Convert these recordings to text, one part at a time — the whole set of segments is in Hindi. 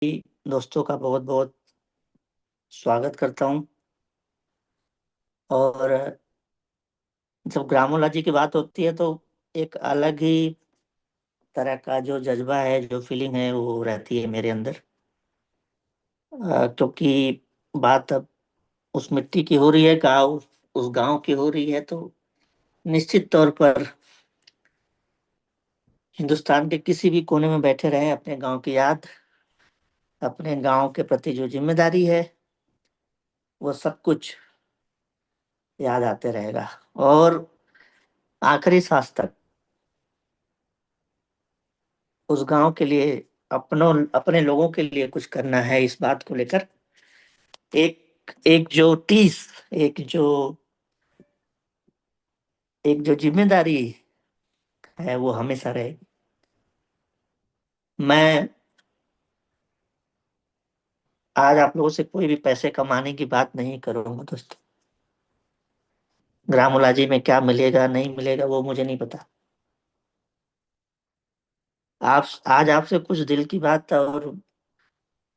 दोस्तों का बहुत बहुत स्वागत करता हूं। और जब ग्रामोलॉजी की बात होती है तो एक अलग ही तरह का जो जज्बा है, जो फीलिंग है, वो रहती है मेरे अंदर। क्योंकि बात अब उस मिट्टी की हो रही है, गाँव उस गांव की हो रही है, तो निश्चित तौर पर हिंदुस्तान के किसी भी कोने में बैठे रहे, अपने गांव की याद, अपने गांव के प्रति जो जिम्मेदारी है, वो सब कुछ याद आते रहेगा। और आखिरी सांस तक उस गांव के लिए, अपने लोगों के लिए कुछ करना है, इस बात को लेकर एक एक जो टीस एक जो एक जो जिम्मेदारी है, वो हमेशा रहेगी। मैं आज आप लोगों से कोई भी पैसे कमाने की बात नहीं करूंगा दोस्तों। ग्रामोलॉजी में क्या मिलेगा नहीं मिलेगा वो मुझे नहीं पता। आप आज आपसे कुछ दिल की बात और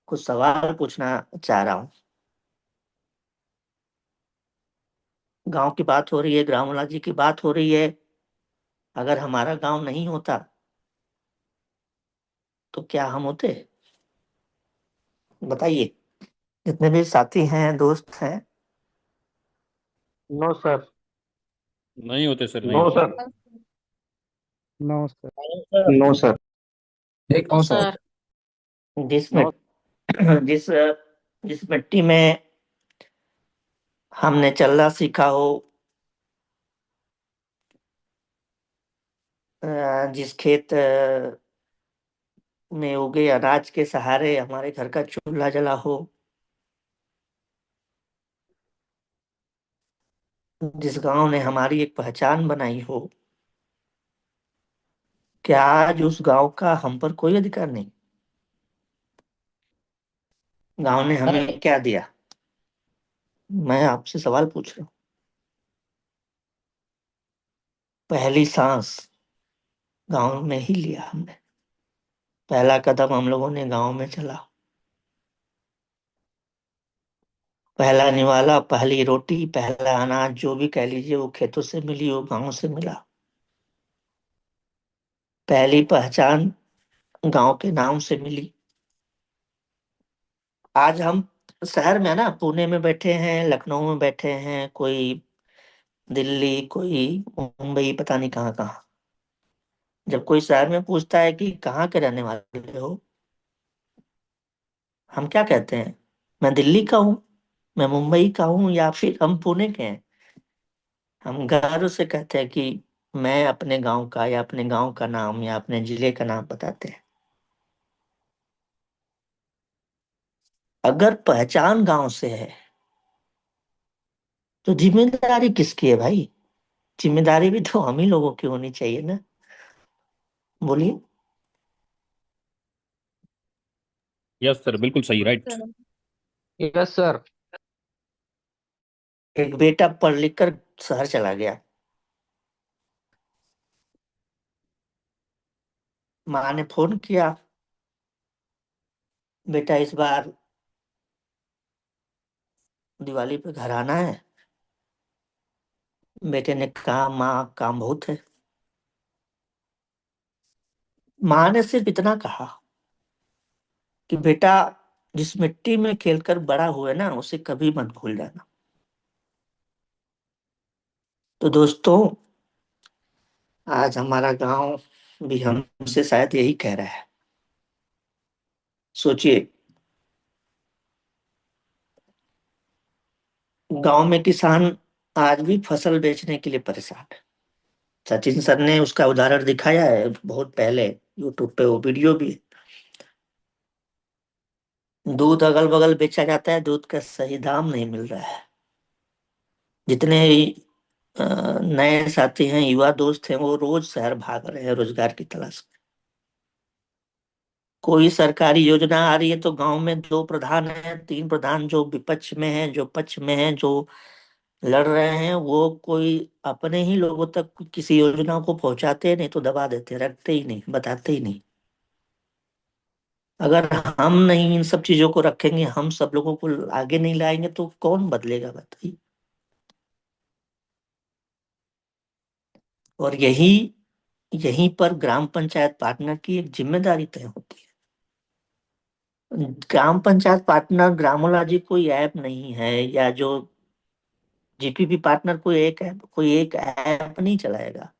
कुछ सवाल पूछना चाह रहा हूँ। गांव की बात हो रही है, ग्रामोलॉजी की बात हो रही है। अगर हमारा गांव नहीं होता तो क्या हम होते? बताइए। जितने भी साथी हैं, दोस्त हैं। No sir. नहीं होते सर, नहीं नो होते। Sir. No sir. No sir. एक नो नो सर। सर। जिस नो। मिट जिस जिस मिट्टी में हमने चलना सीखा हो, जिस खेत में उगे अनाज के सहारे हमारे घर का चूल्हा जला हो, जिस गांव ने हमारी एक पहचान बनाई हो, क्या आज उस गांव का हम पर कोई अधिकार नहीं? गांव ने हमें क्या दिया? मैं आपसे सवाल पूछ रहा हूँ। पहली सांस गांव में ही लिया हमने। पहला कदम हम लोगों ने गांव में चला। पहला निवाला, पहली रोटी, पहला अनाज, जो भी कह लीजिए, वो खेतों से मिली, वो गांव से मिला। पहली पहचान गांव के नाम से मिली। आज हम शहर में ना, पुणे में बैठे हैं, लखनऊ में बैठे हैं, कोई दिल्ली, कोई मुंबई, पता नहीं कहाँ कहाँ। जब कोई शहर में पूछता है कि कहाँ के रहने वाले हो, हम क्या कहते हैं? मैं दिल्ली का हूँ, मैं मुंबई का हूँ, या फिर हम पुणे के हैं। हम गर्व से कहते हैं कि मैं अपने गांव का, या अपने गांव का नाम, या अपने जिले का नाम बताते हैं। अगर पहचान गांव से है तो जिम्मेदारी किसकी है भाई? जिम्मेदारी भी तो हम ही लोगों की होनी चाहिए ना। बोलिए। यस सर, बिल्कुल सही, राइट। Yes sir. एक बेटा पढ़ लिख कर शहर चला गया। माँ ने फोन किया, बेटा इस बार दिवाली पे घर आना है। बेटे ने कहा, माँ काम बहुत है। माँ ने सिर्फ इतना कहा कि बेटा, जिस मिट्टी में खेलकर बड़ा हुए ना, उसे कभी मत भूल जाना। तो दोस्तों, आज हमारा गांव भी हमसे शायद यही कह रहा है। सोचिए, गांव में किसान आज भी फसल बेचने के लिए परेशान है। सचिन सर ने उसका उदाहरण दिखाया है बहुत पहले, यूट्यूब पे वो वीडियो भी है। दूध अगल बगल बेचा जाता है, दूध का सही दाम नहीं मिल रहा है। जितने अ, नए साथी हैं, युवा दोस्त हैं, वो रोज शहर भाग रहे हैं रोजगार की तलाश में। कोई सरकारी योजना आ रही है तो गांव में दो प्रधान हैं, तीन प्रधान, जो विपक्ष में हैं, जो पक्ष में हैं, जो लड़ रहे हैं, वो कोई अपने ही लोगों तक किसी योजना को पहुंचाते नहीं तो दबा देते, रखते ही नहीं, बताते ही नहीं। अगर हम नहीं इन सब चीजों को रखेंगे, हम सब लोगों को आगे नहीं लाएंगे, तो कौन बदलेगा बताइए। और यही यहीं पर ग्राम पंचायत पार्टनर की एक जिम्मेदारी तय होती है। ग्राम पंचायत पार्टनर ग्रामोलॉजी कोई ऐप नहीं है, या जो जीपीपी पार्टनर कोई एक ऐप नहीं चलाएगा।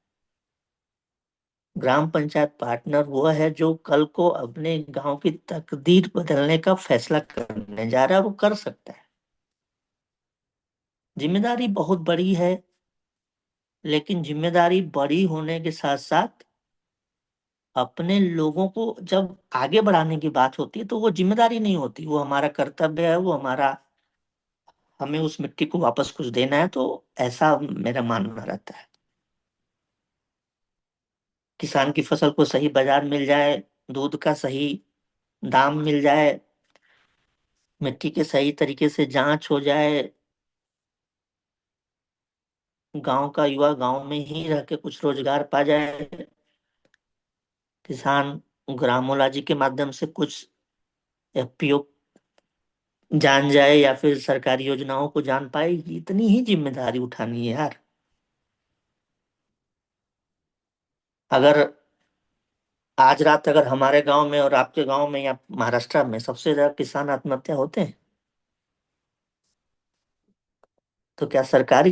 ग्राम पंचायत पार्टनर वो है जो कल को अपने गांव की तकदीर बदलने का फैसला करने जा रहा है, वो कर सकता है। जिम्मेदारी बहुत बड़ी है, लेकिन जिम्मेदारी बड़ी होने के साथ साथ अपने लोगों को जब आगे बढ़ाने की बात होती है, तो वो जिम्मेदारी नहीं होती, वो हमारा कर्तव्य है, वो हमारा, हमें उस मिट्टी को वापस कुछ देना है। तो ऐसा मेरा मानना रहता है। किसान की फसल को सही बाजार मिल जाए, दूध का सही दाम मिल जाए, मिट्टी के सही तरीके से जांच हो जाए, गांव का युवा गांव में ही रह के कुछ रोजगार पा जाए, किसान ग्रामोलॉजी के माध्यम से कुछ एफपीओ जान जाए, या फिर सरकारी योजनाओं को जान पाए, इतनी ही जिम्मेदारी उठानी है यार। अगर आज रात अगर हमारे गांव में और आपके गांव में या महाराष्ट्र में सबसे ज्यादा किसान आत्महत्या होते हैं, तो क्या सरकार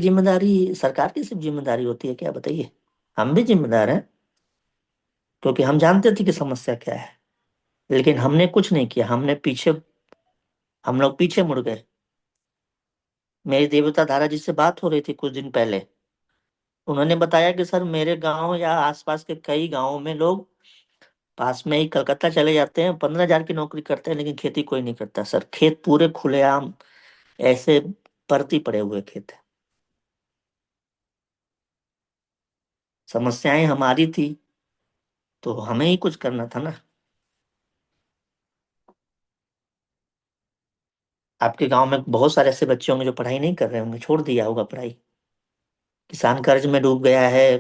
की सिर्फ जिम्मेदारी होती है क्या बताइए। हम भी जिम्मेदार हैं, क्योंकि हम जानते थे कि समस्या क्या है, लेकिन हमने कुछ नहीं किया, हम लोग पीछे मुड़ गए। मेरी देवता धारा जी से बात हो रही थी कुछ दिन पहले। उन्होंने बताया कि सर, मेरे गांव या आसपास के कई गांवों में लोग पास में ही कलकत्ता चले जाते हैं, 15,000 की नौकरी करते हैं, लेकिन खेती कोई नहीं करता सर। खेत पूरे खुलेआम ऐसे परती पड़े हुए खेत है। समस्याएं हमारी थी, तो हमें ही कुछ करना था ना। आपके गांव में बहुत सारे ऐसे बच्चे होंगे जो पढ़ाई नहीं कर रहे होंगे, छोड़ दिया होगा पढ़ाई, किसान कर्ज में डूब गया है।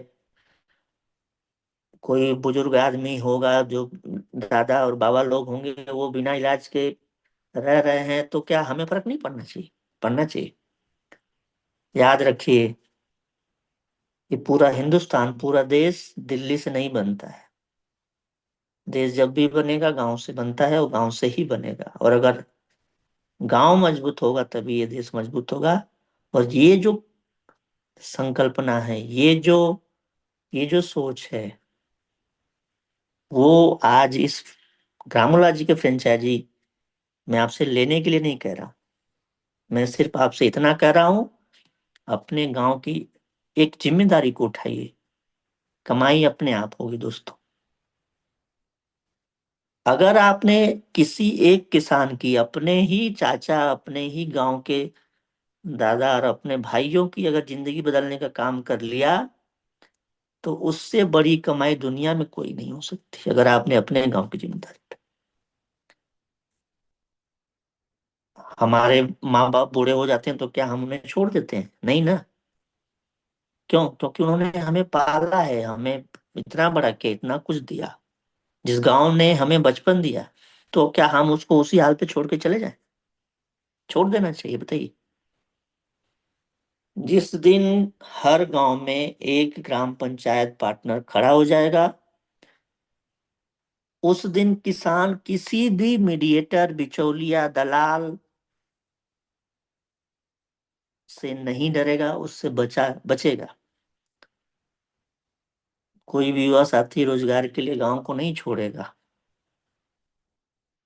कोई बुजुर्ग आदमी होगा, जो दादा और बाबा लोग होंगे, वो बिना इलाज के रह रहे हैं। तो क्या हमें फर्क नहीं पड़ना चाहिए? पड़ना चाहिए। याद रखिए, ये पूरा हिंदुस्तान, पूरा देश दिल्ली से नहीं बनता है। देश जब भी बनेगा गांव से बनता है, और गांव से ही बनेगा। और अगर गांव मजबूत होगा तभी ये देश मजबूत होगा। और ये जो संकल्पना है, ये जो सोच है, वो आज इस ग्रामोलॉजी के फ्रेंचाइजी मैं आपसे लेने के लिए नहीं कह रहा हूं। मैं सिर्फ आपसे इतना कह रहा हूं, अपने गांव की एक जिम्मेदारी को उठाइए। कमाई अपने आप होगी दोस्तों। अगर आपने किसी एक किसान की, अपने ही चाचा, अपने ही गांव के दादा और अपने भाइयों की अगर जिंदगी बदलने का काम कर लिया, तो उससे बड़ी कमाई दुनिया में कोई नहीं हो सकती, अगर आपने अपने गांव की जिम्मेदारी उठाई। हमारे माँ बाप बूढ़े हो जाते हैं तो क्या हम उन्हें छोड़ देते हैं? नहीं ना। क्यों? क्योंकि उन्होंने हमें पाला है, हमें इतना बड़ा किया, इतना कुछ दिया। जिस गांव ने हमें बचपन दिया, तो क्या हम उसको उसी हाल पे छोड़ के चले जाएं? छोड़ देना चाहिए बताइए। जिस दिन हर गांव में एक ग्राम पंचायत पार्टनर खड़ा हो जाएगा, उस दिन किसान किसी भी मीडिएटर, बिचौलिया, दलाल से नहीं डरेगा, उससे बचेगा। कोई भी युवा साथी रोजगार के लिए गांव को नहीं छोड़ेगा।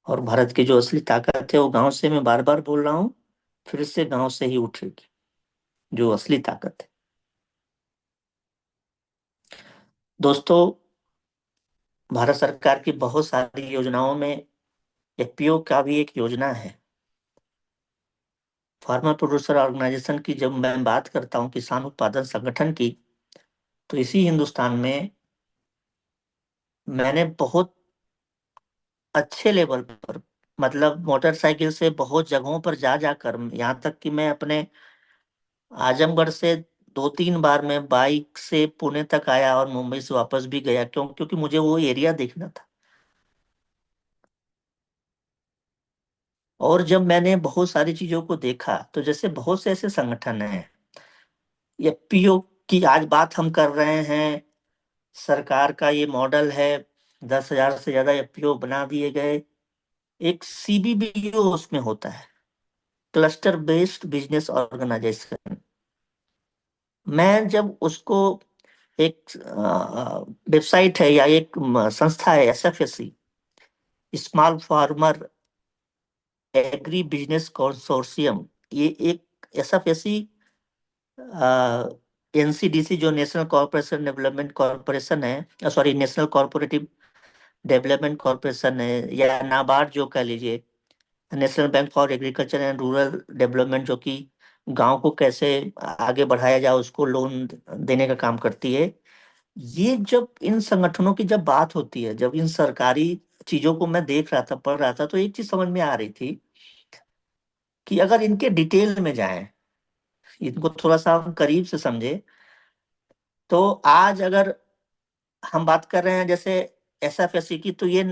और भारत की जो असली ताकत है, वो गांव से, मैं बार बार बोल रहा हूं, फिर से गांव से ही उठेगी जो असली ताकत है। दोस्तों, भारत सरकार की बहुत सारी योजनाओं में एफपीओ का भी एक योजना है। फार्मर प्रोड्यूसर ऑर्गेनाइजेशन की जब मैं बात करता हूँ, किसान उत्पादन संगठन की, तो इसी हिंदुस्तान में मैंने बहुत अच्छे लेवल पर, मतलब मोटरसाइकिल से बहुत जगहों पर जा जाकर, यहाँ तक कि मैं अपने आजमगढ़ से 2-3 बार मैं बाइक से पुणे तक आया, और मुंबई से वापस भी गया। क्योंकि मुझे वो एरिया देखना था। और जब मैंने बहुत सारी चीजों को देखा तो जैसे बहुत से ऐसे संगठन हैं, एफपीओ की आज बात हम कर रहे हैं, सरकार का ये मॉडल है, 10,000 से ज्यादा एफपीओ बना दिए गए। एक सीबीबीओ उसमें होता है, क्लस्टर बेस्ड बिजनेस ऑर्गेनाइजेशन। मैं जब उसको, एक वेबसाइट है या एक संस्था है SFSC, small farmer agri business consortium, ये एक एसएफएससी एनसीडीसी जो नेशनल कॉर्पोरेशन डेवलपमेंट कॉर्पोरेशन है, sorry national cooperative development corporation है, या नाबार्ड जो कह लीजिए, national bank for agriculture and rural development, जो कि गांव को कैसे आगे बढ़ाया जाए उसको लोन देने का काम करती है। ये जब इन संगठनों की जब बात होती है, जब इन सरकारी चीजों को मैं देख रहा था, पढ़ रहा था, तो एक चीज समझ में आ रही थी कि अगर इनके डिटेल में जाएं, इनको थोड़ा सा हम करीब से समझे, तो आज अगर हम बात कर रहे हैं जैसे एसएफएससी की, तो ये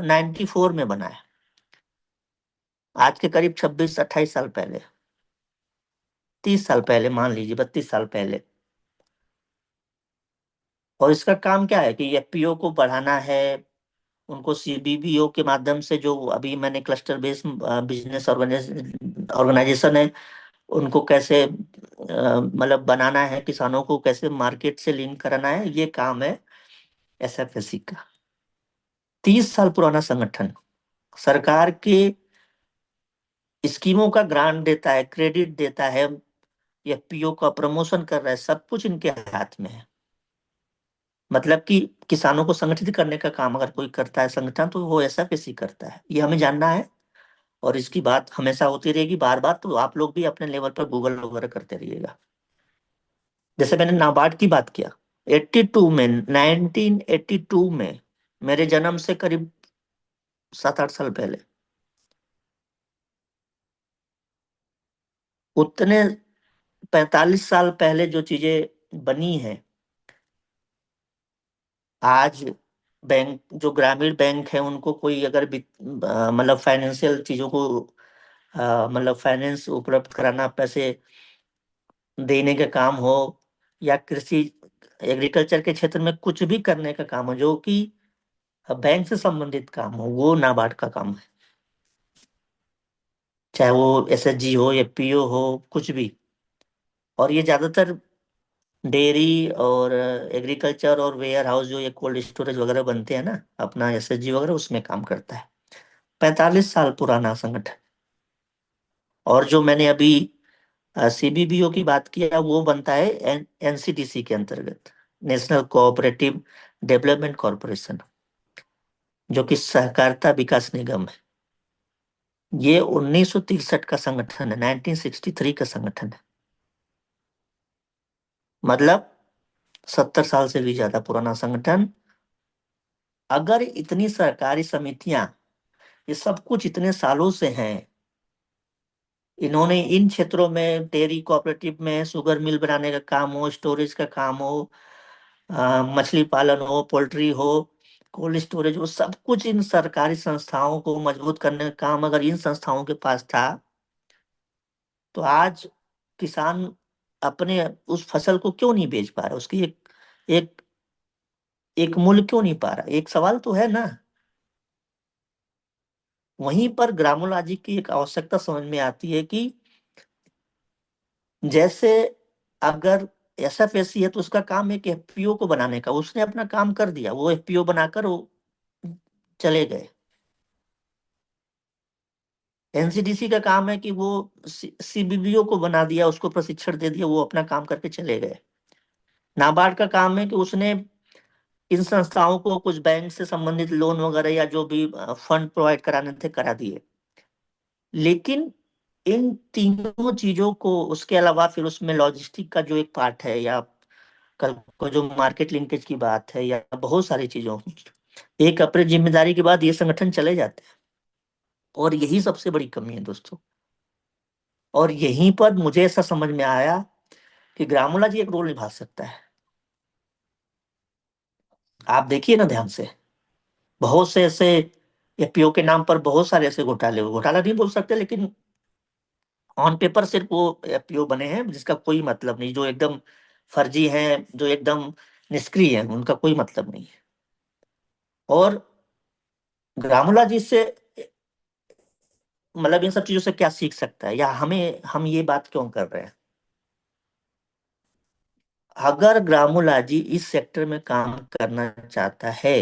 94 में बना है, आज के करीब 26-28 साल पहले, 30 साल पहले, मान लीजिए 32 साल पहले। और इसका काम क्या है कि एफपीओ को बढ़ाना है, उनको सीबीबीओ के माध्यम से, जो अभी मैंने क्लस्टर बेस्ड बिजनेस ऑर्गेनाइजेशन है, उनको कैसे मतलब बनाना है, किसानों को कैसे मार्केट से लिंक कराना है, ये काम है एसएफएससी का। 30 साल पुराना संगठन, सरकार के स्कीमों का ग्रांट देता है, क्रेडिट देता है, एफपीओ का प्रमोशन कर रहा है, सब कुछ इनके हाथ में है। मतलब कि किसानों को संगठित करने का काम अगर कोई करता है संगठन, तो वो ऐसा कैसे करता है, ये हमें जानना है। और इसकी बात हमेशा होती रहेगी बार बार, तो आप लोग भी अपने लेवल पर गूगल वगैरह करते रहिएगा। जैसे मैंने नाबार्ड की बात किया, 82 में, 1982 में, मेरे जन्म से करीब 7-8 साल पहले, उतने 45 साल पहले जो चीजें बनी हैं, आज बैंक, जो ग्रामीण बैंक है, उनको कोई अगर मतलब फाइनेंशियल चीजों को मतलब फाइनेंस उपलब्ध कराना, पैसे देने का काम हो, या कृषि एग्रीकल्चर के क्षेत्र में कुछ भी करने का काम हो जो कि बैंक से संबंधित काम हो, वो नाबार्ड का काम है। चाहे वो एसएचजी हो, एफपीओ हो, कुछ भी। और ये ज्यादातर डेयरी और एग्रीकल्चर और वेयर हाउस, जो ये कोल्ड स्टोरेज वगैरह बनते हैं ना, अपना एसएचजी वगैरह, उसमें काम करता है। 45 साल पुराना संगठन। और जो मैंने अभी सीबीबीओ की बात किया, वो बनता है एनसीडीसी के अंतर्गत, नेशनल कोऑपरेटिव डेवलपमेंट कॉर्पोरेशन, जो कि सहकारिता विकास निगम है। ये 1963 का संगठन है, 1963 का संगठन है, मतलब 70 साल से भी ज्यादा पुराना संगठन। अगर इतनी सरकारी समितियां, ये सब कुछ इतने सालों से हैं, इन्होंने इन क्षेत्रों में, डेयरी कोऑपरेटिव में, शुगर मिल बनाने का काम हो, स्टोरेज का काम हो, मछली पालन हो, पोल्ट्री हो, कोल्ड स्टोरेज हो, सब कुछ इन सरकारी संस्थाओं को मजबूत करने का काम अगर इन संस्थाओं के पास था, तो आज किसान अपने उस फसल को क्यों नहीं बेच पा रहा, उसकी एक एक मूल्य क्यों नहीं पा रहा, एक सवाल तो है ना। वहीं पर ग्रामोलॉजी की एक आवश्यकता समझ में आती है कि जैसे अगर एसएफएससी है, तो उसका काम एक एफपीओ को बनाने का, उसने अपना काम कर दिया, वो एफपीओ बनाकर वो चले गए। एनसीडीसी का काम है कि वो सीबीबीओ को बना दिया, उसको प्रशिक्षण दे दिया, वो अपना काम करके चले गए। नाबार्ड का काम है कि उसने इन संस्थाओं को कुछ बैंक से संबंधित लोन वगैरह या जो भी फंड प्रोवाइड कराने थे करा दिए। लेकिन इन तीनों चीजों को, उसके अलावा फिर उसमें लॉजिस्टिक का जो एक पार्ट है, या कल को जो मार्केट लिंकेज की बात है, या बहुत सारी चीजों, एक अपनी जिम्मेदारी के बाद ये संगठन चले जाते हैं। और यही सबसे बड़ी कमी है दोस्तों। और यहीं पर मुझे ऐसा समझ में आया कि ग्रामोला जी एक रोल निभा सकता है। आप देखिए ना ध्यान से, बहुत से ऐसे एफपीओ के नाम पर बहुत सारे ऐसे घोटाले हुए, घोटाला नहीं बोल सकते लेकिन ऑन पेपर सिर्फ वो एफपीओ बने हैं जिसका कोई मतलब नहीं, जो एकदम फर्जी हैं, जो एकदम निष्क्रिय हैं, उनका कोई मतलब नहीं है। और ग्रामुला जी से मतलब इन सब चीजों से क्या सीख सकता है, या हम ये बात क्यों कर रहे हैं? अगर ग्रामुला जी इस सेक्टर में काम करना चाहता है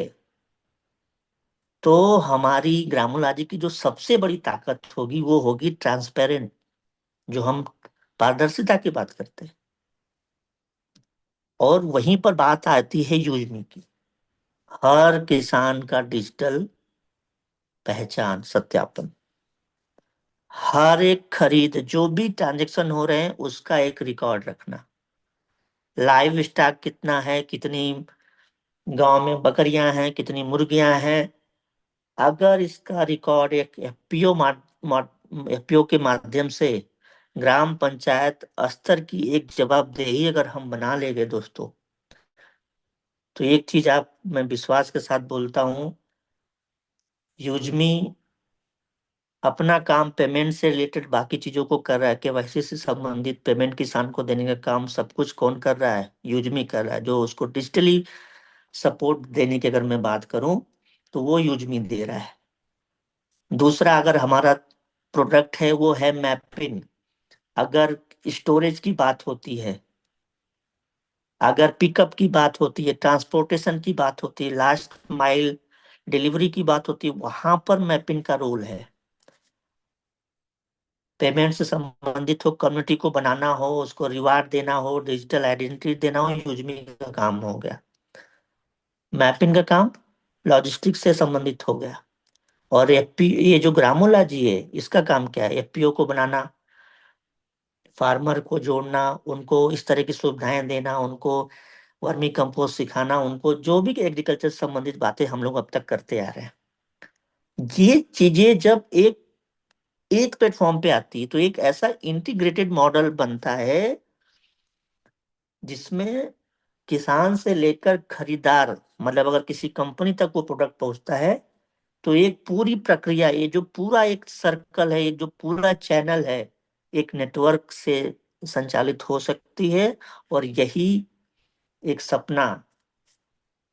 तो हमारी ग्रामुला जी की जो सबसे बड़ी ताकत होगी वो होगी ट्रांसपेरेंट, जो हम पारदर्शिता की बात करते हैं। और वहीं पर बात आती है यूजमी की, हर किसान का डिजिटल पहचान सत्यापन, हर एक खरीद जो भी ट्रांजैक्शन हो रहे हैं उसका एक रिकॉर्ड रखना, लाइव स्टॉक कितना है, कितनी गांव में बकरियां हैं, कितनी मुर्गियां हैं। अगर इसका रिकॉर्ड एक एफपीओ के माध्यम से ग्राम पंचायत स्तर की एक जवाबदेही अगर हम बना लेंगे दोस्तों, तो एक चीज आप मैं विश्वास के साथ बोलता हूं, यूजमी अपना काम पेमेंट से रिलेटेड बाकी चीजों को कर रहा है, केवाईसी से संबंधित पेमेंट किसान को देने का काम सब कुछ कौन कर रहा है? यूजमी कर रहा है। जो उसको डिजिटली सपोर्ट देने की अगर मैं बात करूं तो वो यूजमी दे रहा है। दूसरा, अगर हमारा प्रोडक्ट है वो है मैपिंग, अगर स्टोरेज की बात होती है, अगर पिकअप की बात होती है, ट्रांसपोर्टेशन की बात होती है, लास्ट माइल डिलीवरी की बात होती है, वहां पर मैपिंग का रोल है। पेमेंट से संबंधित हो, कम्युनिटी को बनाना हो, उसको रिवार्ड देना हो, डिजिटल आइडेंटिटी देना हो, यूजमी का काम हो गया। मैपिंग का काम लॉजिस्टिक्स से संबंधित हो गया। और एफपी ये जो ग्रामोला जी है इसका काम क्या है? एफपीओ को बनाना, फार्मर को जोड़ना, उनको इस तरह की सुविधाएं देना, उनको वर्मी कंपोस्ट सिखाना, उनको जो भी एग्रीकल्चर संबंधित बातें हम लोग अब तक करते आ रहे हैं, ये चीजें जब एक एक प्लेटफॉर्म पे आती है तो एक ऐसा इंटीग्रेटेड मॉडल बनता है जिसमें किसान से लेकर खरीदार, मतलब अगर किसी कंपनी तक वो प्रोडक्ट पहुंचता है तो एक पूरी प्रक्रिया, ये जो पूरा एक सर्कल है, ये जो पूरा चैनल है, एक नेटवर्क से संचालित हो सकती है। और यही एक सपना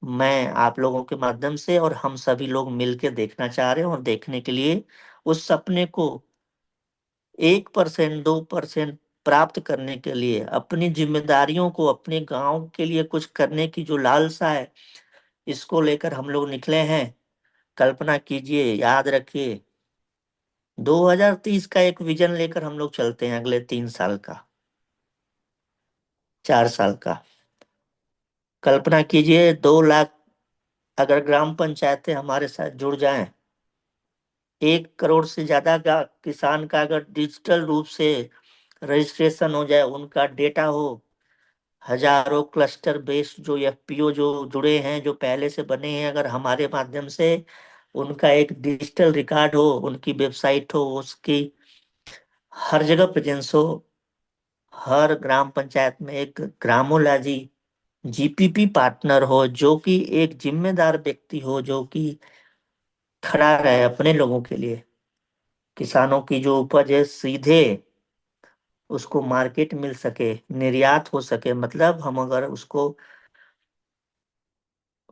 मैं आप लोगों के माध्यम से और हम सभी लोग मिलकर देखना चाह रहे हैं, और देखने के लिए उस सपने को 1% 2% प्राप्त करने के लिए अपनी जिम्मेदारियों को, अपने गांव के लिए कुछ करने की जो लालसा है, इसको लेकर हम लोग निकले हैं। कल्पना कीजिए, याद रखिए, 2030 का एक विजन लेकर हम लोग चलते हैं, अगले 3 साल का, 4 साल का। कल्पना कीजिए 2 लाख अगर ग्राम पंचायतें हमारे साथ जुड़ जाएं, 1 करोड़ से ज्यादा का किसान का अगर डिजिटल रूप से रजिस्ट्रेशन हो जाए, उनका डेटा हो, हजारों क्लस्टर बेस्ड जो एफपीओ जो जुड़े हैं, जो पहले से बने हैं, अगर हमारे माध्यम से उनका एक डिजिटल रिकॉर्ड हो, उनकी वेबसाइट हो, उसकी हर जगह प्रेजेंस हो, हर ग्राम पंचायत में एक ग्रामोला जी जीपीपी पार्टनर हो, जो कि एक जिम्मेदार व्यक्ति हो, जो कि खड़ा रहे अपने लोगों के लिए, किसानों की जो उपज है सीधे उसको मार्केट मिल सके, निर्यात हो सके, मतलब हम अगर उसको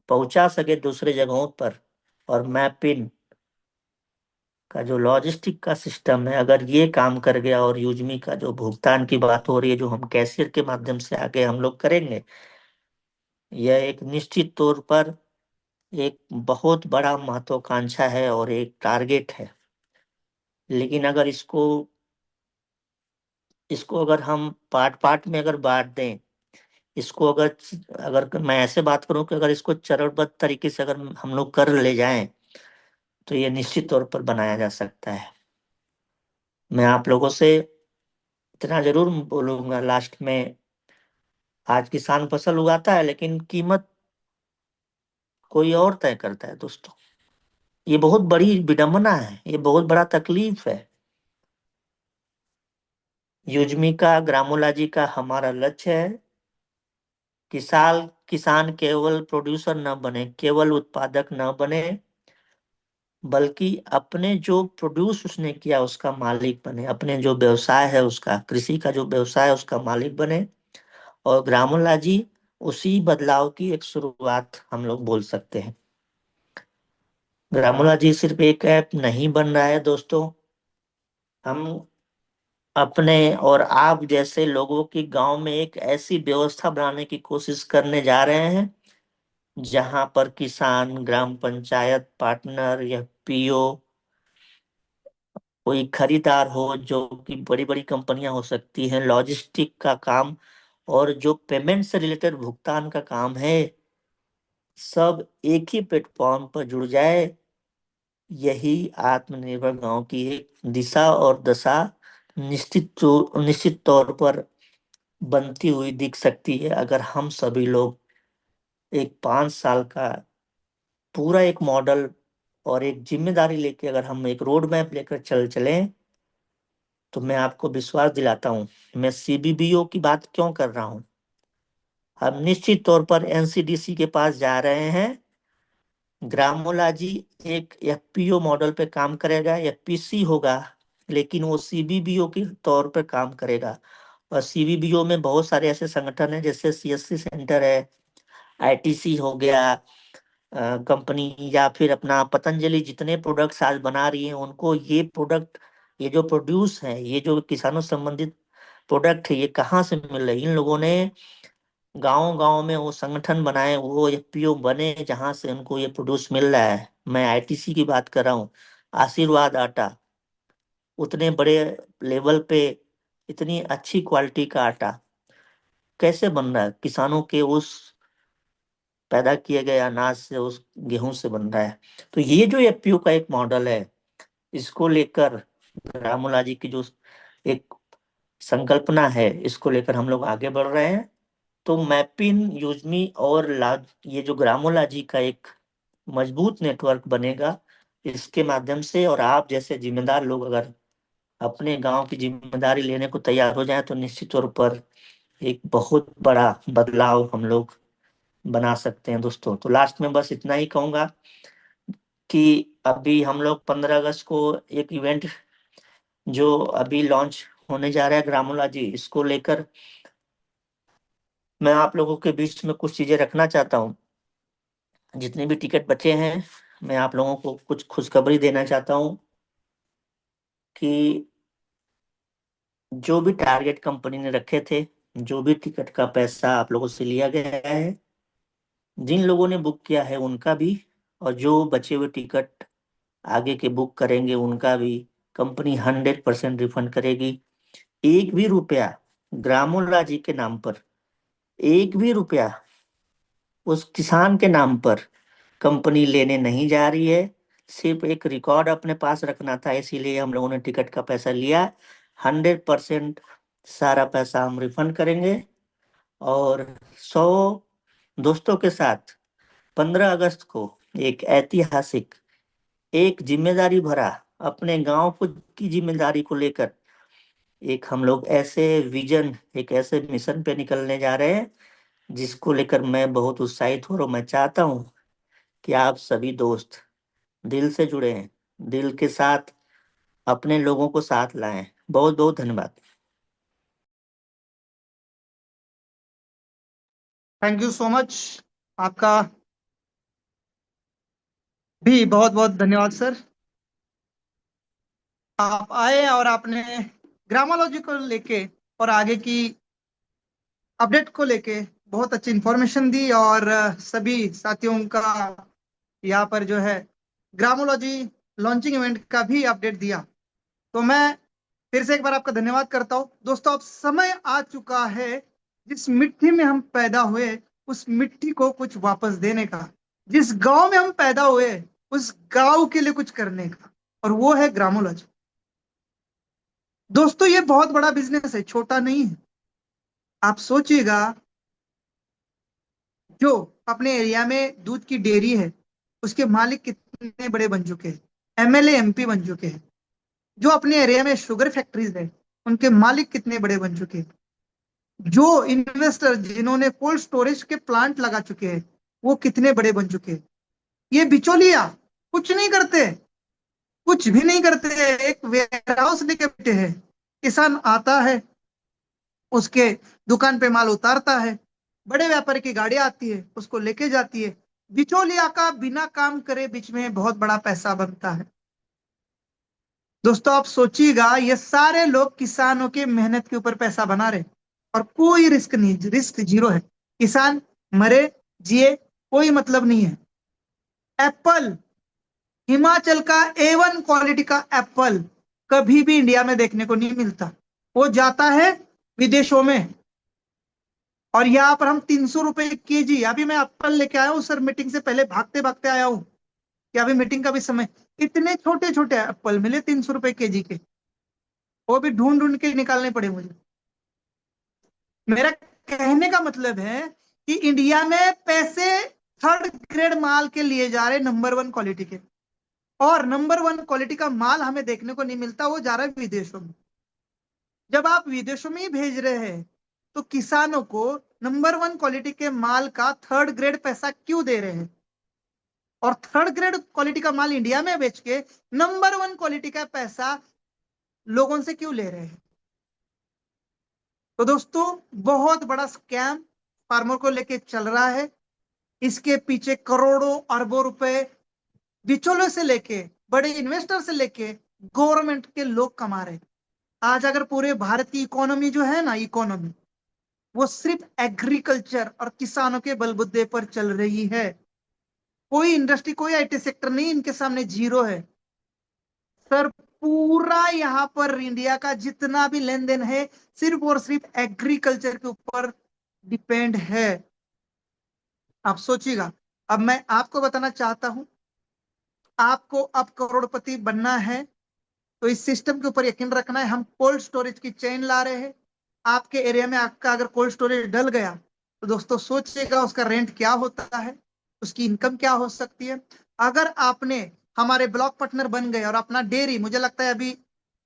पहुंचा सके दूसरे जगहों पर। और मैपिन का जो लॉजिस्टिक का सिस्टम है, अगर ये काम कर गया, और यूजमी का जो भुगतान की बात हो रही है, जो हम कैशियर के माध्यम से आगे हम लोग करेंगे, यह एक निश्चित तौर पर एक बहुत बड़ा महत्वाकांक्षा है और एक टारगेट है। लेकिन अगर इसको अगर हम पार्ट पार्ट में अगर बांट दें, इसको अगर अगर मैं ऐसे बात करूं कि अगर इसको चरणबद्ध तरीके से अगर हम लोग कर ले जाएं तो ये निश्चित तौर पर बनाया जा सकता है। मैं आप लोगों से इतना जरूर बोलूंगा लास्ट में, आज किसान फसल उगाता है लेकिन कीमत कोई और तय करता है दोस्तों। ये बहुत बड़ी विडंबना है, ये बहुत बड़ा तकलीफ है। युजमी का, ग्रामोला जी का हमारा लक्ष्य है, किसान केवल प्रोड्यूसर न बने, केवल उत्पादक न बने, बल्कि अपने जो प्रोड्यूस उसने किया उसका मालिक बने, अपने जो व्यवसाय है उसका, कृषि का जो व्यवसाय है उसका मालिक बने। और ग्रामोला जी उसी बदलाव की एक शुरुआत हम लोग बोल सकते हैं। ग्रामोला जी सिर्फ एक ऐप नहीं बन रहा है दोस्तों, हम अपने और आप जैसे लोगों की गांव में एक ऐसी व्यवस्था बनाने की कोशिश करने जा रहे हैं जहां पर किसान, ग्राम पंचायत, पार्टनर या पीओ, कोई खरीदार हो, जो कि बड़ी बड़ी कंपनियां हो सकती हैं, लॉजिस्टिक का काम और जो पेमेंट से रिलेटेड भुगतान का काम है, सब एक ही प्लेटफॉर्म पर जुड़ जाए। यही आत्मनिर्भर गांव की एक दिशा और दशा निश्चित तौर पर बनती हुई दिख सकती है, अगर हम सभी लोग एक 5 साल का पूरा एक मॉडल और एक जिम्मेदारी लेके अगर हम एक रोड मैप लेकर चलें, तो मैं आपको विश्वास दिलाता हूँ। मैं सीबीबीओ की बात क्यों कर रहा हूँ, हम निश्चित तौर पर एनसीडीसी के पास जा रहे हैं। ग्रामोला जी एक एफपीओ मॉडल पे काम करेगा, एफपीसी होगा, लेकिन वो सीबीबीओ के तौर पर काम करेगा। और सीबीबीओ में बहुत सारे ऐसे संगठन हैं, जैसे सीएससी सेंटर है, आईटीसी हो गया कंपनी, या फिर अपना पतंजलि, जितने प्रोडक्ट्स आज बना रही हैं उनको ये प्रोडक्ट, ये जो प्रोड्यूस है, ये जो किसानों से संबंधित प्रोडक्ट है, ये कहाँ से मिल रहे हैं? इन लोगों ने गांव गांव में वो संगठन बनाए, वो एफपीओ बने, जहां से उनको ये प्रोड्यूस मिल रहा है। मैं आईटीसी की बात कर रहा हूँ। आशीर्वाद आटा, उतने बड़े लेवल पे इतनी अच्छी क्वालिटी का आटा कैसे बन रहा है? किसानों के उस पैदा किए गए अनाज से, उस गेहूं से बन रहा है। तो ये जो एफपीओ का एक मॉडल है, इसको लेकर रामूला जी की जो एक संकल्पना है, इसको लेकर हम लोग आगे बढ़ रहे हैं। तो मैपिन, यूजमी और ये जो ग्रामोला जी का एक मजबूत नेटवर्क बनेगा, इसके माध्यम से, और आप जैसे जिम्मेदार लोग अगर अपने गांव की जिम्मेदारी लेने को तैयार हो जाए, तो निश्चित तौर पर एक बहुत बड़ा बदलाव हम लोग बना सकते हैं दोस्तों। तो लास्ट में बस इतना ही कहूंगा कि अभी हम लोग 15 अगस्त को एक इवेंट जो अभी लॉन्च होने जा रहा है ग्रामोला जी, इसको लेकर मैं आप लोगों के बीच में कुछ चीजें रखना चाहता हूँ। जितने भी टिकट बचे हैं, मैं आप लोगों को कुछ खुशखबरी देना चाहता हूँ कि जो भी टारगेट कंपनी ने रखे थे, जो भी टिकट का पैसा आप लोगों से लिया गया है, जिन लोगों ने बुक किया है उनका भी, और जो बचे हुए टिकट आगे के बुक करेंगे उनका भी कंपनी 100% रिफंड करेगी। एक भी रुपया ग्रामोला जी के नाम पर, एक भी रुपया उस किसान के नाम पर कंपनी लेने नहीं जा रही है। सिर्फ एक रिकॉर्ड अपने पास रखना था, इसीलिए हम लोगों ने टिकट का पैसा लिया। 100% सारा पैसा हम रिफंड करेंगे। और 100 दोस्तों के साथ 15 अगस्त को एक ऐतिहासिक, एक जिम्मेदारी भरा, अपने गांव को की जिम्मेदारी को लेकर एक हम लोग ऐसे विजन, एक ऐसे मिशन पे निकलने जा रहे हैं जिसको लेकर मैं बहुत उत्साहित हूँ। और मैं चाहता हूँ कि आप सभी दोस्त दिल से जुड़े हैं, दिल के साथ अपने लोगों को साथ लाएं। बहुत बहुत धन्यवाद। Thank you so much. आपका भी बहुत बहुत धन्यवाद सर। आप आए और आपने ग्रामोलॉजी को लेके और आगे की अपडेट को लेके बहुत अच्छी इंफॉर्मेशन दी, और सभी साथियों का यहाँ पर जो है ग्रामोलॉजी लॉन्चिंग इवेंट का भी अपडेट दिया। तो मैं फिर से एक बार आपका धन्यवाद करता हूँ। दोस्तों, अब समय आ चुका है जिस मिट्टी में हम पैदा हुए उस मिट्टी को कुछ वापस देने का, जिस गांव में हम पैदा हुए उस गांव के लिए कुछ करने का, और वो है ग्रामोलॉजी। दोस्तों, ये बहुत बड़ा बिजनेस है, छोटा नहीं है। आप सोचिएगा, जो अपने एरिया में दूध की डेयरी है उसके मालिक कितने बड़े बन चुके हैं, एमएलए एमपी बन चुके हैं। जो अपने एरिया में शुगर फैक्ट्रीज है उनके मालिक कितने बड़े बन चुके हैं। जो इन्वेस्टर जिन्होंने कोल्ड स्टोरेज के प्लांट लगा चुके हैं वो कितने बड़े बन चुके हैं। ये बिचौलिया कुछ नहीं करते, कुछ भी नहीं करते, एक वेयर हाउस लेके बैठे हैं। किसान आता है, उसके दुकान पे माल उतारता है, बड़े व्यापारी की गाड़ी आती है, उसको लेके जाती है। बिचौलिया का बिना काम करे बीच में बहुत बड़ा पैसा बनता है। दोस्तों आप सोचिएगा, ये सारे लोग किसानों के मेहनत के ऊपर पैसा बना रहे, और कोई रिस्क नहीं, रिस्क जीरो है। किसान मरे जिए कोई मतलब नहीं है। एप्पल, हिमाचल का A1 क्वालिटी का एप्पल कभी भी इंडिया में देखने को नहीं मिलता, वो जाता है विदेशों में। और यहाँ पर हम 300 रुपए केजी, अभी मैं एप्पल लेके आया हूँ सर, मीटिंग से पहले भागते भागते आया हूँ कि अभी मीटिंग का भी समय, इतने छोटे छोटे एप्पल मिले 300 रुपए केजी के, वो भी ढूंढ ढूंढ के निकालने पड़े मुझे। मेरा कहने का मतलब है कि इंडिया में पैसे थर्ड ग्रेड माल के लिए जा रहे, नंबर 1 क्वालिटी के, और नंबर 1 क्वालिटी का माल हमें देखने को नहीं मिलता, वो जा रहा है विदेशों में। जब आप विदेशों में ही भेज रहे हैं तो किसानों को नंबर 1 क्वालिटी के माल का थर्ड ग्रेड पैसा क्यों दे रहे हैं, और थर्ड ग्रेड क्वालिटी का माल इंडिया में बेच के नंबर 1 क्वालिटी का पैसा लोगों से क्यों ले रहे हैं? तो दोस्तों बहुत बड़ा स्कैम फार्मर को लेके चल रहा है। इसके पीछे करोड़ों अरबों रुपए बिचौलियों से लेके, बड़े इन्वेस्टर से लेके गवर्नमेंट के लोग कमा रहे हैं। आज अगर पूरे भारत की इकोनॉमी जो है ना, इकोनॉमी वो सिर्फ एग्रीकल्चर और किसानों के बलबूते पर चल रही है। कोई इंडस्ट्री, कोई IT सेक्टर नहीं इनके सामने, जीरो है सर। पूरा यहाँ पर इंडिया का जितना भी लेन देन है सिर्फ और सिर्फ एग्रीकल्चर के ऊपर डिपेंड है। आप सोचिएगा, अब मैं आपको बताना चाहता हूं, आपको अब करोड़पति बनना है तो इस सिस्टम के ऊपर यकीन रखना है। हम कोल्ड स्टोरेज की चेन ला रहे हैं। आपके एरिया में आपका अगर कोल्ड स्टोरेज डल गया तो दोस्तों सोचिएगा उसका रेंट क्या होता है, उसकी इनकम क्या हो सकती है। अगर आपने हमारे ब्लॉक पार्टनर बन गए और अपना डेयरी, मुझे लगता है अभी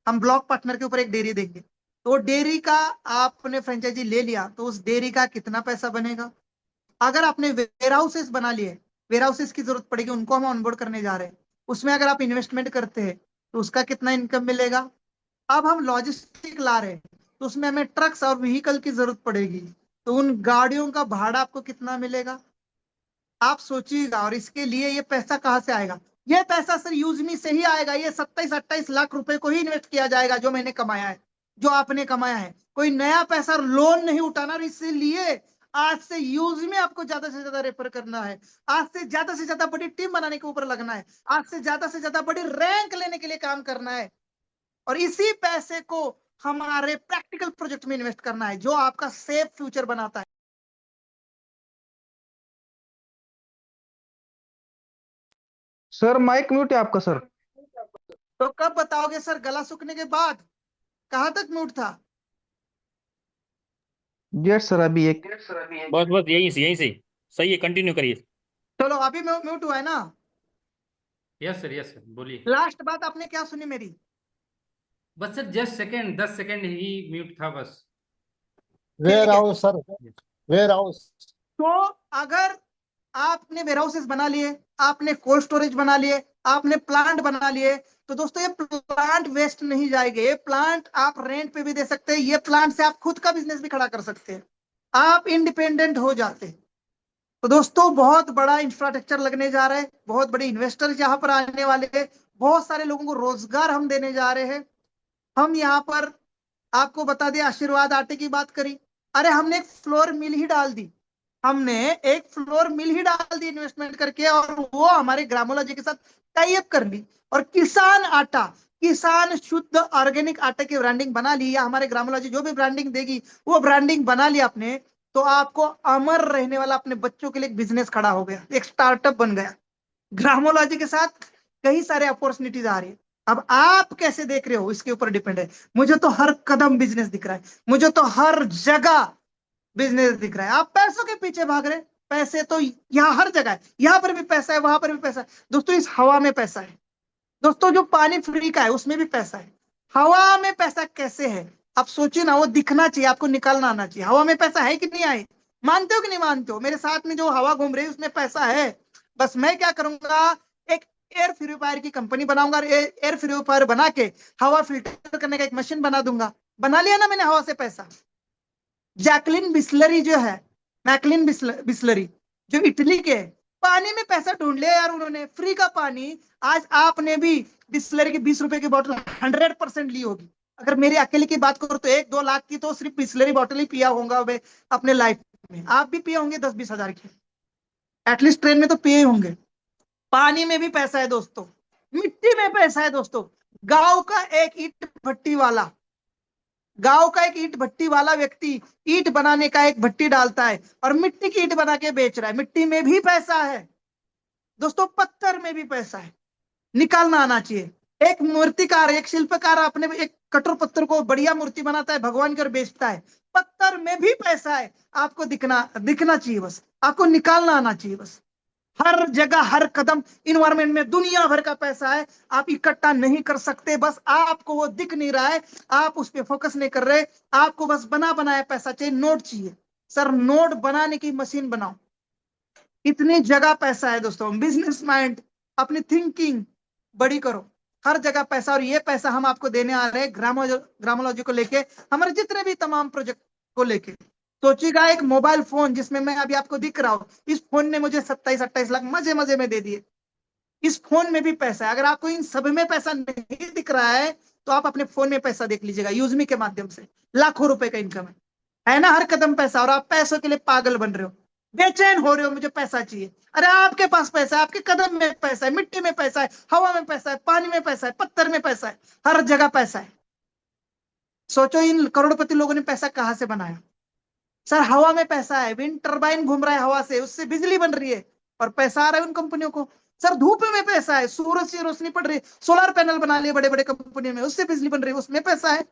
हम ब्लॉक पार्टनर के ऊपर एक डेयरी देंगे, तो डेयरी का आपने फ्रेंचाइजी ले लिया तो उस डेयरी का कितना पैसा बनेगा। अगर आपने वेयर हाउसेस बना लिए, वेयर हाउसेस की जरूरत पड़ेगी, उनको हम ऑनबोर्ड करने जा रहे हैं, उसमें अगर आप इन्वेस्टमेंट करते हैं तो उसका कितना इनकम मिलेगा। अब हम लॉजिस्टिक ला रहे हैं तो उसमें हमें ट्रक्स और व्हीकल की जरूरत पड़ेगी, तो उन गाड़ियों का भाड़ा आपको कितना मिलेगा, आप सोचिएगा। और इसके लिए ये पैसा कहाँ से आएगा? ये पैसा सर यूजमी से ही आएगा। ये 27-28 लाख रुपए को ही इन्वेस्ट किया जाएगा जो मैंने कमाया है, जो आपने कमाया है। कोई नया पैसा लोन नहीं उठाना, और इसलिए आज से यूज में आपको ज्यादा से ज्यादा रेफर करना है, आज से ज्यादा बड़ी टीम बनाने के ऊपर लगना है, आज से ज्यादा बड़ी रैंक लेने के लिए काम करना है, और इसी पैसे को हमारे प्रैक्टिकल प्रोजेक्ट में इन्वेस्ट करना है जो आपका सेफ फ्यूचर बनाता है। सर माइक म्यूट है आपका सर। तो कब बताओगे सर? गला सूखने के बाद? कहां तक म्यूट था? यस सर, अभी एक बस बस यहीं से सही है, कंटिन्यू करिए। चलो अभी म्यूट हुआ है ना? यस सर बोलिए। लास्ट बात आपने क्या सुनी मेरी? बस सर जस्ट सेकंड 10 सेकंड ही म्यूट था बस। Warehouse sir, warehouse. तो अगर आपने वेयर हाउसेस बना लिए, आपने कोल्ड स्टोरेज बना लिए, आपने प्लांट बना लिए, तो दोस्तों ये प्लांट वेस्ट नहीं जाएंगे। ये प्लांट आप रेंट पे भी दे सकते हैं, ये प्लांट से आप खुद का बिजनेस भी खड़ा कर सकते हैं, आप इंडिपेंडेंट हो जाते हैं। तो दोस्तों बहुत बड़ा इंफ्रास्ट्रक्चर लगने जा रहा है, बहुत बड़े इन्वेस्टर्स यहाँ पर आने वाले हैं, बहुत सारे लोगों को रोजगार हम देने जा रहे हैं। हम यहाँ पर आपको बता दें, आशीर्वाद आटे की बात करी, अरे हमने एक फ्लोर मिल ही डाल दी, हमने एक फ्लोर मिल ही डाल दी इन्वेस्टमेंट करके, और वो हमारे ग्रामोलॉजी के साथ टाई अप कर ली, और किसान आटा, किसान शुद्ध ऑर्गेनिक आटे की ब्रांडिंग बना ली, या हमारे ग्रामोलॉजी जो भी ब्रांडिंग देगी वो ब्रांडिंग बना ली आपने, तो आपको अमर रहने वाला अपने बच्चों के लिए एक बिजनेस खड़ा हो गया, एक स्टार्टअप बन गया। ग्रामोलॉजी के साथ कई सारे अपॉर्चुनिटीज आ रही है। अब आप कैसे देख रहे हो इसके ऊपर डिपेंड है। मुझे तो हर कदम बिजनेस दिख रहा है, मुझे तो हर जगह बिजनेस दिख रहा है। आप पैसों के पीछे भाग रहे, पैसे तो यहाँ हर जगह है, यहाँ पर भी पैसा है, वहां पर भी पैसा है। दोस्तों इस हवा में पैसा है, दोस्तों जो पानी फ्री का है उसमें भी पैसा है। हवा में पैसा कैसे है आप सोचिए ना, वो दिखना चाहिए, आपको निकालना आना चाहिए। हवा में पैसा है कि नहीं है? मानते हो कि नहीं मानते हो? मेरे साथ में जो हवा घूम रही है उसमें पैसा है। बस मैं क्या करूंगा, एक एयर प्यूरिफायर की कंपनी बनाऊंगा और एयर प्यूरिफायर बना के हवा फिल्टर करने का एक मशीन बना दूंगा। बना लिया ना मैंने हवा से पैसा। जैकलिन बिस्लरी जो है, मैकलिन बिस्लरी जो इटली के हैं, पानी में पैसा ढूंढ लिया यार उन्होंने, फ्री का पानी। आज आपने भी बिस्लरी की 20 रुपए की बोतल 100% ली होगी। अगर मेरी अकेले की बात करो तो 1-2 लाख की तो सिर्फ बिस्लरी बोतल ही पिया होगा मैं अपने लाइफ में। आप भी पिए होंगे 10-20 हजार की, एटलीस्ट ट्रेन में तो पिए होंगे। पानी में भी पैसा है दोस्तों, मिट्टी में पैसा है दोस्तों। गांव का एक ईट भट्टी वाला व्यक्ति ईट बनाने का एक भट्टी डालता है और मिट्टी की ईट बना के बेच रहा है। मिट्टी में भी पैसा है दोस्तों, पत्थर में भी पैसा है। निकालना आना चाहिए। एक मूर्तिकार, एक शिल्पकार अपने एक कठोर पत्थर को बढ़िया मूर्ति बनाता है भगवान की और बेचता है। पत्थर में भी पैसा है। आपको दिखना चाहिए, बस आपको निकालना आना चाहिए। बस हर जगह हर कदम इन्वायरमेंट में दुनिया भर का पैसा है, आप इकट्ठा नहीं कर सकते। बस आपको वो दिख नहीं रहा है, आप उस पर फोकस नहीं कर रहे। आपको बस बना बनाया पैसा चाहिए, नोट चाहिए। सर नोट बनाने की मशीन बनाओ, इतनी जगह पैसा है दोस्तों। बिजनेस माइंड, अपनी थिंकिंग बड़ी करो, हर जगह पैसा। और ये पैसा हम आपको देने आ रहे हैं ग्रामोलॉजी को लेके, हमारे जितने भी तमाम प्रोजेक्ट को लेके। सोचिएगा एक मोबाइल फोन जिसमें मैं अभी आपको दिख रहा हूं, इस फोन ने मुझे 27-28 लाख मजे मजे में दे दिए। इस फोन में भी पैसा है। अगर आपको इन सब में पैसा नहीं दिख रहा है तो आप अपने फोन में पैसा देख लीजिएगा। यूजमी के माध्यम से लाखों रुपए का इनकम है ना, हर कदम पैसा। और आप पैसों के लिए पागल बन रहे हो, बेचैन हो रहे हो, मुझे पैसा चाहिए। अरे आपके पास पैसा है, आपके कदम में पैसा है, मिट्टी में पैसा है, हवा में पैसा है, पानी में पैसा है, पत्थर में पैसा है, हर जगह पैसा है। सोचो इन करोड़पति लोगों ने पैसा कहां से बनाया। सर हवा में पैसा है, विंड टर्बाइन घूम रहा है हवा से, उससे बिजली बन रही है और पैसा आ रहा है उन कंपनियों को। सर धूप में पैसा है, सूरज से रोशनी पड़ रही है, सोलर पैनल बना लिए बड़े बड़े कंपनियों में, उससे बिजली बन रही है, उसमें पैसा है।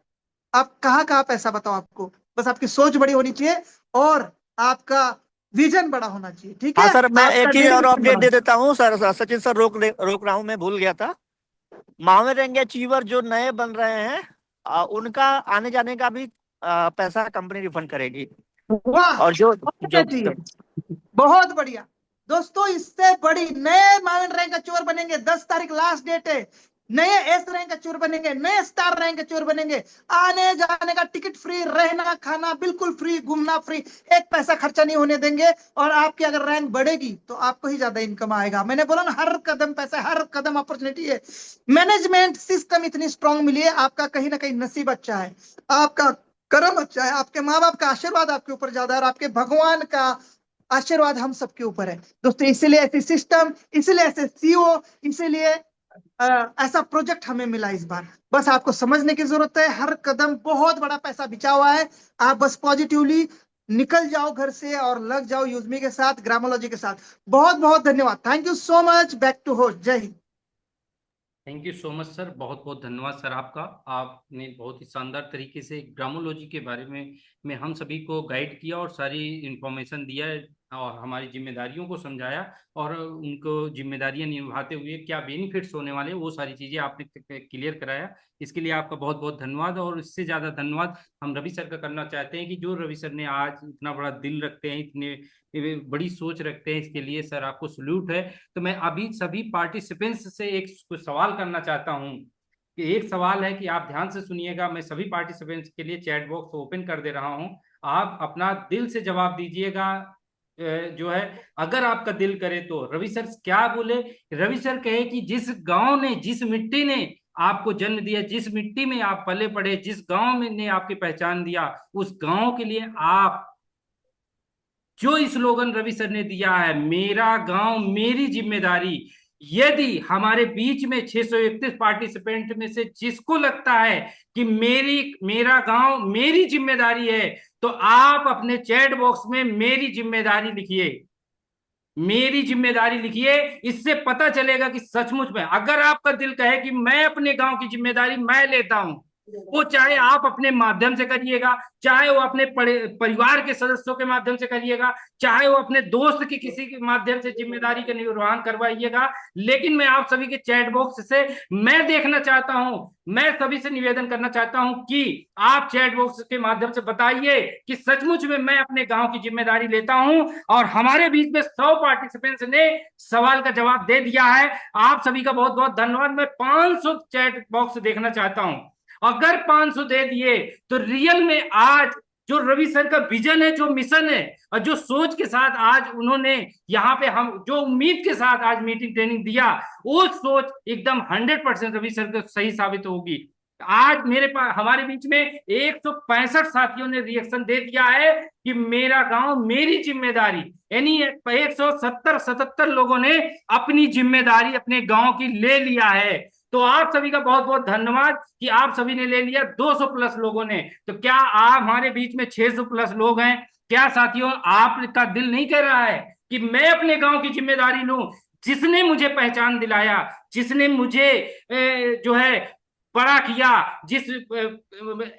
आप कहाँ पैसा बताओ आपको। बस आपकी सोच बड़ी होनी चाहिए और आपका विजन बड़ा होना चाहिए। ठीक है हाँ सर, मैं आपका एक ही और dedication अपडेट बड़ा दे देता हूँ सर। सचिन सर रोक रहा हूँ, मैं भूल गया था। महावीर अचीवर जो नए बन रहे हैं उनका आने जाने का भी पैसा कंपनी रिफंड करेगी। वाह, और जो चाहिए, बहुत बढ़िया दोस्तों। इससे बड़ी नए माउंट रैंक का चोर बनेंगे। 10 तारीख लास्ट डेट है। नए एस रैंक का चोर बनेंगे, नए स्टार रैंक का चोर बनेंगे। आने जाने का टिकट फ्री, रहना खाना बिल्कुल फ्री, घूमना फ्री, एक पैसा खर्चा नहीं होने देंगे। और आपकी अगर रैंक बढ़ेगी तो आपको ही ज्यादा इनकम आएगा। मैंने बोला ना, हर कदम पैसा, हर कदम अपॉर्चुनिटी है। मैनेजमेंट सिस्टम इतनी स्ट्रांग मिली है, आपका कहीं ना कहीं नसीब अच्छा है, आपका कर्म अच्छा है, आपके माँ बाप का आशीर्वाद आपके ऊपर ज्यादा है और आपके भगवान का आशीर्वाद हम सबके ऊपर है दोस्तों। इसीलिए ऐसी सिस्टम, इसीलिए ऐसे सीईओ, इसीलिए ऐसा प्रोजेक्ट हमें मिला इस बार। बस आपको समझने की जरूरत है, हर कदम बहुत बड़ा पैसा बिछा हुआ है। आप बस पॉजिटिवली निकल जाओ घर से और लग जाओ यूजमी के साथ, ग्रामोलॉजी के साथ। बहुत बहुत धन्यवाद। Thank you so much. Back to host. Jai Hind. Thank you so much sir, बहुत बहुत धन्यवाद सर आपका। आपने बहुत ही शानदार तरीके से ग्रामोलॉजी के बारे में हम सभी को गाइड किया और सारी इंफॉर्मेशन दिया और हमारी जिम्मेदारियों को समझाया और उनको जिम्मेदारियां निभाते हुए क्या बेनिफिट्स होने वाले वो सारी चीज़ें आपने क्लियर कराया। इसके लिए आपका बहुत बहुत धन्यवाद। और इससे ज़्यादा धन्यवाद हम रवि सर का करना चाहते हैं कि जो रवि सर ने आज इतना बड़ा दिल रखते हैं, इतने बड़ी सोच रखते हैं, इसके लिए सर आपको सल्यूट है। तो मैं अभी सभी पार्टिसिपेंट्स से एक सवाल करना चाहता हूं कि एक सवाल है कि आप ध्यान से सुनिएगा। मैं सभी पार्टिसिपेंट्स के लिए चैट बॉक्स ओपन कर दे रहा हूं, आप अपना दिल से जवाब दीजिएगा। जो है, अगर आपका दिल करे तो रवि सर क्या बोले। रवि सर कहे कि जिस गांव ने, जिस मिट्टी ने आपको जन्म दिया, जिस मिट्टी में आप पले पड़े, जिस गांव में ने आपकी पहचान दिया, उस गांव के लिए आप जो स्लोगन रवि सर ने दिया है, मेरा गांव मेरी जिम्मेदारी। यदि हमारे बीच में 631 पार्टिसिपेंट में से जिसको लगता है कि मेरा गांव मेरी जिम्मेदारी है, तो आप अपने चैट बॉक्स में मेरी जिम्मेदारी लिखिए, मेरी जिम्मेदारी लिखिए। इससे पता चलेगा कि सचमुच में अगर आपका दिल कहे कि मैं अपने गांव की जिम्मेदारी मैं लेता हूं, वो चाहे आप अपने माध्यम से करिएगा, चाहे वो अपने परिवार के सदस्यों के माध्यम से करिएगा, चाहे वो अपने दोस्त के किसी के माध्यम से जिम्मेदारी का निर्वहन करवाइएगा। लेकिन मैं आप सभी के चैट बॉक्स से मैं देखना चाहता हूं, मैं सभी से निवेदन करना चाहता हूं कि आप चैट बॉक्स के माध्यम से बताइए कि सचमुच में मैं अपने गांव की जिम्मेदारी लेता हूं। और हमारे बीच में 100 पार्टिसिपेंट्स ने सवाल का जवाब दे दिया है। आप सभी का बहुत बहुत धन्यवाद। मैं 500 चैट बॉक्स देखना चाहता हूं। अगर 500 दे दिए तो रियल में आज जो रवि सर का विजन है, जो मिशन है और जो सोच के साथ आज उन्होंने यहाँ पे हम जो उम्मीद के साथ आज मीटिंग ट्रेनिंग दिया, वो सोच एकदम 100% रवि सर को सही साबित होगी। आज मेरे पास हमारे बीच में 165 साथियों ने रिएक्शन दे दिया है कि मेरा गांव मेरी जिम्मेदारी, यानी 177 लोगों ने अपनी जिम्मेदारी अपने गांव की ले लिया है। तो आप सभी का बहुत बहुत धन्यवाद कि आप सभी ने ले लिया। 200 प्लस लोगों ने, तो क्या आप हमारे बीच में 600 प्लस लोग हैं? क्या साथियों आपका दिल नहीं कह रहा है कि मैं अपने गांव की जिम्मेदारी लूं? जिसने मुझे पहचान दिलाया, जिसने मुझे जो है बड़ा किया, जिस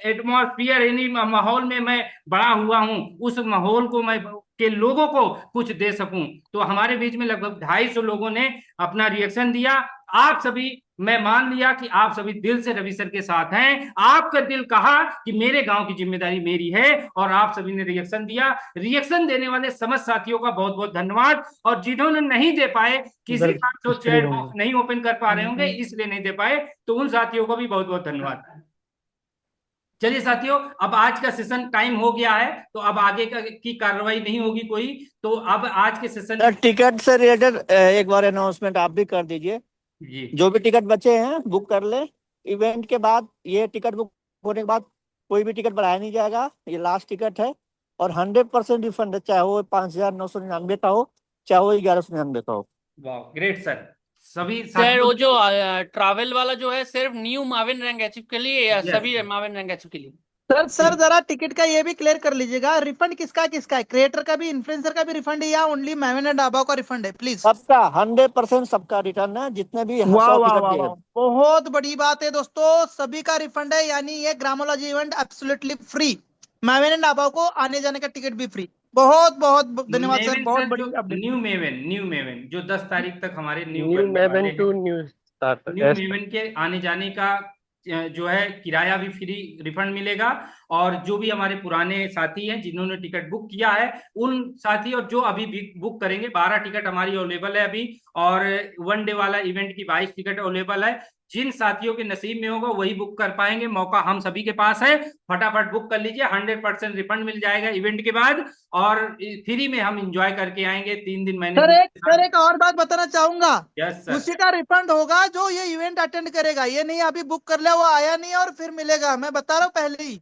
एटमॉस्फियर यानी माहौल में मैं बड़ा हुआ हूं, उस माहौल को मैं के लोगों को कुछ दे सकूं। तो हमारे बीच में लगभग 250 लोगों ने अपना रिएक्शन दिया। आप सभी, मैं मान लिया कि आप सभी दिल से रवि सर के साथ हैं। आपका दिल कहा कि मेरे गांव की जिम्मेदारी मेरी है और आप सभी ने रिएक्शन दिया। रिएक्शन देने वाले समस्त साथियों का बहुत बहुत धन्यवाद। और जिन्होंने नहीं दे पाए, किसी कारण से चैट बॉक्स नहीं ओपन कर पा रहे होंगे इसलिए नहीं दे पाए, तो उन साथियों को भी बहुत बहुत धन्यवाद। चलिए साथियों, अब आज का सेशन टाइम हो गया है, तो अब आगे की कार्रवाई नहीं होगी कोई। तो अब आज के सेशन टिकट से रिलेटेड एक बार अनाउंसमेंट आप भी कर दीजिए। जी, जो भी टिकट बचे हैं बुक कर ले। इवेंट के बाद ये टिकट बुक होने के बाद कोई भी टिकट बढ़ाया नहीं जाएगा, ये लास्ट टिकट है। और 100% रिफंड है, चाहे वो 5,999 का हो, चाहे वो 1,199 का हो। वाह, ग्रेट सर। सभी सर वो जो ट्रैवल वाला जो है सिर्फ न्यू माविन रंगाचिप के लिए या Yes, सभी sir. माविन रंगाचिप के लिए? सर जरा टिकट का ये भी क्लियर कर लीजिएगा, रिफंड किसका किसका है? क्रिएटर का भी, इन्फ्लुएंसर का भी रिफंड है या ओनली मैविन एंड डाबा का रिफंड है? प्लीज। सबका 100% सबका रिटर्न है, जितने भी वाह 100 वाह टिकट वाह दिए वाह, बहुत बड़ी बात है दोस्तों, सभी का रिफंड है। यानी ये ग्रामोलॉजी इवेंट एब्सोल्युटली फ्री, मैविन एंड डाबा को आने जाने का टिकट भी फ्री। बहुत बहुत धन्यवाद सर, मेवन बहुत सर, बड़ी जो अपडेट। न्यू मेवन जो 10 तारीख तक हमारे न्यू न्यू करने वाले मेवन टू हैं, न्यू स्टार्टर न्यू मेवन के आने जाने का जो है किराया भी फ्री रिफंड मिलेगा। और जो भी हमारे पुराने साथी हैं जिन्होंने टिकट बुक किया है, उन साथी और जो अभी भी बुक करेंगे, 12 टिकट हमारी अवेलेबल है अभी। और 1 डे वाला इवेंट की 22 टिकट अवेलेबल है। जिन साथियों के नसीब में होगा वही बुक कर पाएंगे, मौका हम सभी के पास है। फटाफट बुक कर लीजिए, 100% रिफंड मिल जाएगा इवेंट के बाद। और फ्री में हम एंजॉय करके आएंगे 3 दिन महीने। सर एक और बात बताना चाहूंगा, यस सर, उसी का रिफंड होगा जो ये इवेंट अटेंड करेगा। ये नहीं अभी बुक कर लिया, वो आया नहीं और फिर मिलेगा, मैं बता रहा हूँ पहले ही।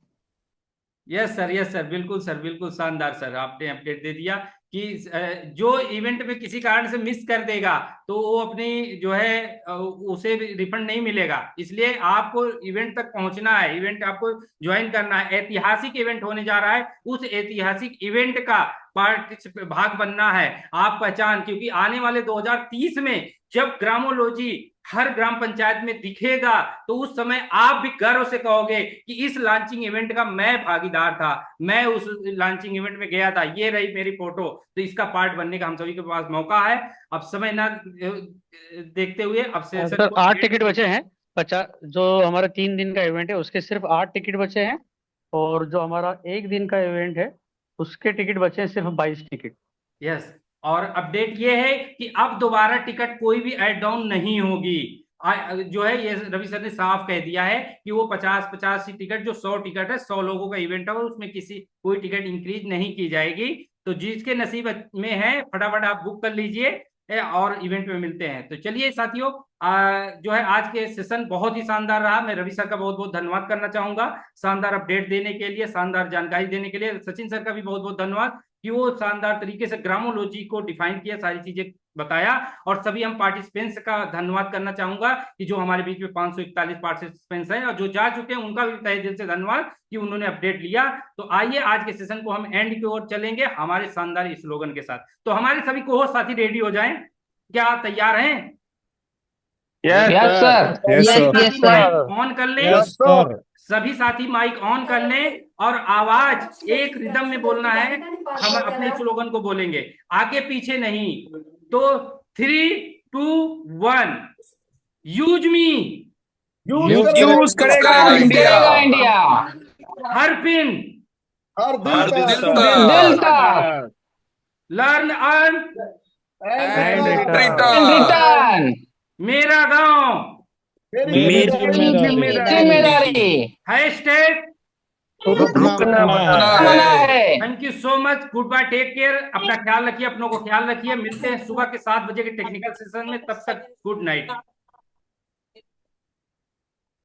यस सर, बिल्कुल सर, बिल्कुल शानदार सर, आपने अपडेट दे दिया कि जो इवेंट में किसी कारण से मिस कर देगा तो वो अपनी जो है उसे रिफंड नहीं मिलेगा। इसलिए आपको इवेंट तक पहुंचना है, इवेंट आपको ज्वाइन करना है। ऐतिहासिक इवेंट होने जा रहा है, उस ऐतिहासिक इवेंट का भाग बनना है। आप पहचान, क्योंकि आने वाले 2030 में जब ग्रामोलॉजी हर ग्राम पंचायत में दिखेगा तो उस समय आप भी गर्व से कहोगे कि इस लॉन्चिंग इवेंट का मैं भागीदार था, मैं उस लॉन्चिंग इवेंट में गया था। ये रही मेरी फोटो। तो इसका पार्ट बनने का हम सभी के पास मौका है। अब समय ना देखते हुए अब से सर 8 टिकट बचे हैं। 50 जो हमारा 3 दिन का इवेंट है उसके सिर्फ 8 टिकट बचे हैं। और जो हमारा 1 दिन का इवेंट है उसके टिकट बचे हैं सिर्फ 22 टिकट। यस, और अपडेट ये है कि अब दोबारा टिकट कोई भी ऐड डाउन नहीं होगी। जो है ये रवि सर ने साफ कह दिया है कि वो 50-50 टिकट, जो 100 टिकट है, 100 लोगों का इवेंट है, उसमें कोई टिकट इंक्रीज नहीं की जाएगी। तो जिसके नसीब में है फटाफट आप बुक कर लीजिए और इवेंट में मिलते हैं। तो चलिए साथियों, जो है आज के सेशन बहुत ही शानदार रहा। मैं रवि सर का बहुत बहुत धन्यवाद करना चाहूंगा शानदार अपडेट देने के लिए, शानदार जानकारी देने के लिए। सचिन सर का भी बहुत बहुत धन्यवाद कि वो शानदार तरीके से ग्रामोलॉजी को डिफाइन किया, सारी चीजें बताया। और सभी हम पार्टिसिपेंट्स का धन्यवाद करना चाहूंगा कि जो हमारे बीच में 541 पार्टिसिपेंट्स हैं और जो जा चुके हैं उनका भी तहे दिल से धन्यवाद कि उन्होंने अपडेट लिया। तो आइए आज के सेशन को हम एंड की ओर चलेंगे हमारे शानदार स्लोगन के साथ। तो हमारे सभी को साथी रेडी हो जाएं, क्या आप तैयार हैं? Yes yes sir Yes, yes sir. Yes sir on कर लें। Yes sir. सभी साथी माइक ऑन कर लें और आवाज एक रिदम में बोलना है। हम अपने स्लोगन को बोलेंगे, आगे पीछे नहीं। तो 3, 2, 1 यूज मी, यूज करेगा करेगा इंडिया। इंडिया हर पिन, हर दिल दिल तक लर्न अर्न, एंड रिटर्न मेरा गांव, मेरी जिम्मेदारी हैशटैग। मना है। Thank you so much, goodbye, take care, अपना ख्याल रखिए, अपनों को ख्याल रखिए। मिलते हैं सुबह के 7 बजे के टेक्निकल सेशन में, तब तक गुड नाइट।